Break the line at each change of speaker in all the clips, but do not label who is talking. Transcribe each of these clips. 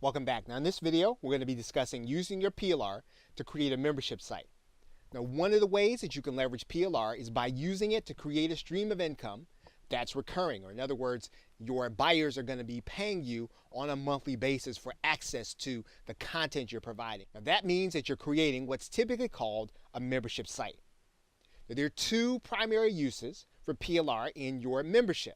Welcome back. Now in this video, we're going to be discussing using your PLR to create a membership site. Now one of the ways that you can leverage PLR is by using it to create a stream of income that's recurring, or in other words, your buyers are going to be paying you on a monthly basis for access to the content you're providing. Now that means that you're creating what's typically called a membership site. Now, there are two primary uses for PLR in your membership.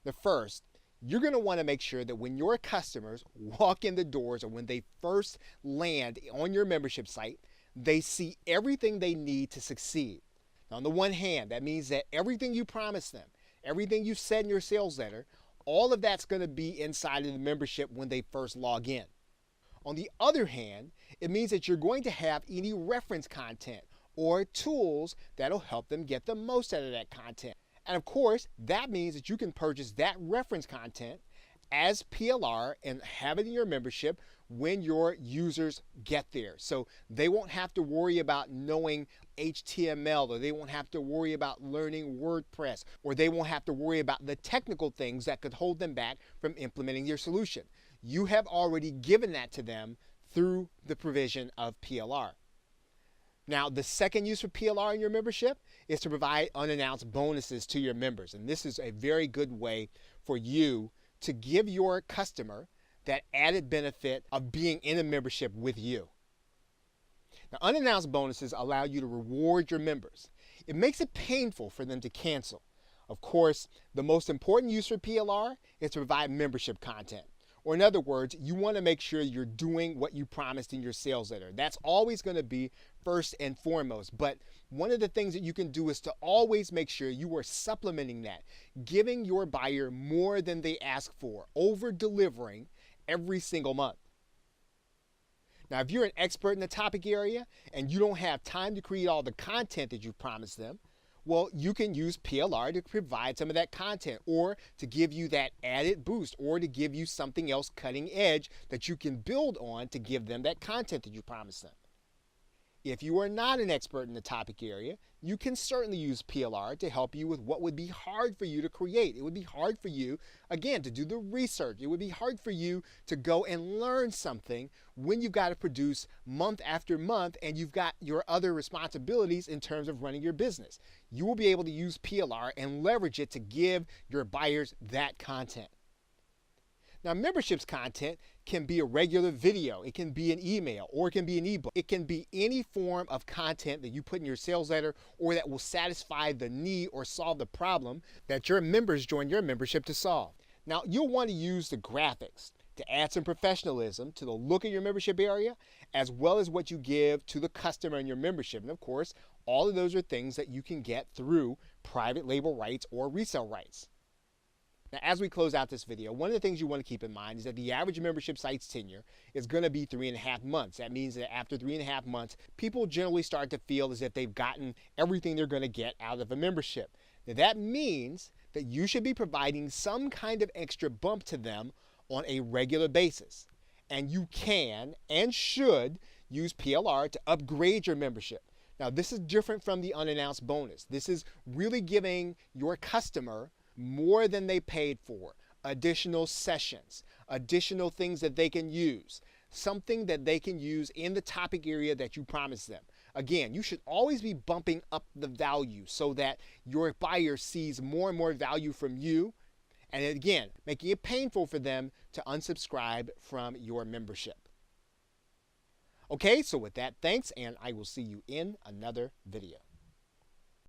The first, you're going to want to make sure that when your customers walk in the doors or when they first land on your membership site, they see everything they need to succeed. Now, on the one hand, that means that everything you promised them, everything you said in your sales letter, all of that's going to be inside of the membership when they first log in. On the other hand, it means that you're going to have any reference content or tools that'll help them get the most out of that content. And of course, that means that you can purchase that reference content as PLR and have it in your membership when your users get there. So they won't have to worry about knowing HTML, or they won't have to worry about learning WordPress, or they won't have to worry about the technical things that could hold them back from implementing your solution. You have already given that to them through the provision of PLR. Now, the second use for PLR in your membership is to provide unannounced bonuses to your members. And this is a very good way for you to give your customer that added benefit of being in a membership with you. Now, unannounced bonuses allow you to reward your members. It makes it painful for them to cancel. Of course, the most important use for PLR is to provide membership content. Or in other words, you want to make sure you're doing what you promised in your sales letter. That's always going to be first and foremost. But one of the things that you can do is to always make sure you are supplementing that, giving your buyer more than they ask for, over-delivering every single month. Now, if you're an expert in the topic area and you don't have time to create all the content that you promised them, well, you can use PLR to provide some of that content, or to give you that added boost, or to give you something else cutting edge that you can build on to give them that content that you promised them. If you are not an expert in the topic area, you can certainly use PLR to help you with what would be hard for you to create. It would be hard for you, again, to do the research. It would be hard for you to go and learn something when you've got to produce month after month and you've got your other responsibilities in terms of running your business. You will be able to use PLR and leverage it to give your buyers that content. Now, memberships content can be a regular video, it can be an email, or it can be an ebook. It can be any form of content that you put in your sales letter or that will satisfy the need or solve the problem that your members join your membership to solve. Now, you'll want to use the graphics to add some professionalism to the look of your membership area, as well as what you give to the customer in your membership. And of course, all of those are things that you can get through private label rights or resale rights. Now, as we close out this video, one of the things you want to keep in mind is that the average membership site's tenure is going to be 3.5 months. That means that after 3.5 months, people generally start to feel as if they've gotten everything they're going to get out of a membership. Now, that means that you should be providing some kind of extra bump to them on a regular basis. And you can and should use PLR to upgrade your membership. Now, this is different from the unannounced bonus. This is really giving your customer more than they paid for, additional sessions, additional things that they can use, something that they can use in the topic area that you promised them. Again, you should always be bumping up the value so that your buyer sees more and more value from you, and again, making it painful for them to unsubscribe from your membership. Okay, so with that, thanks, and I will see you in another video.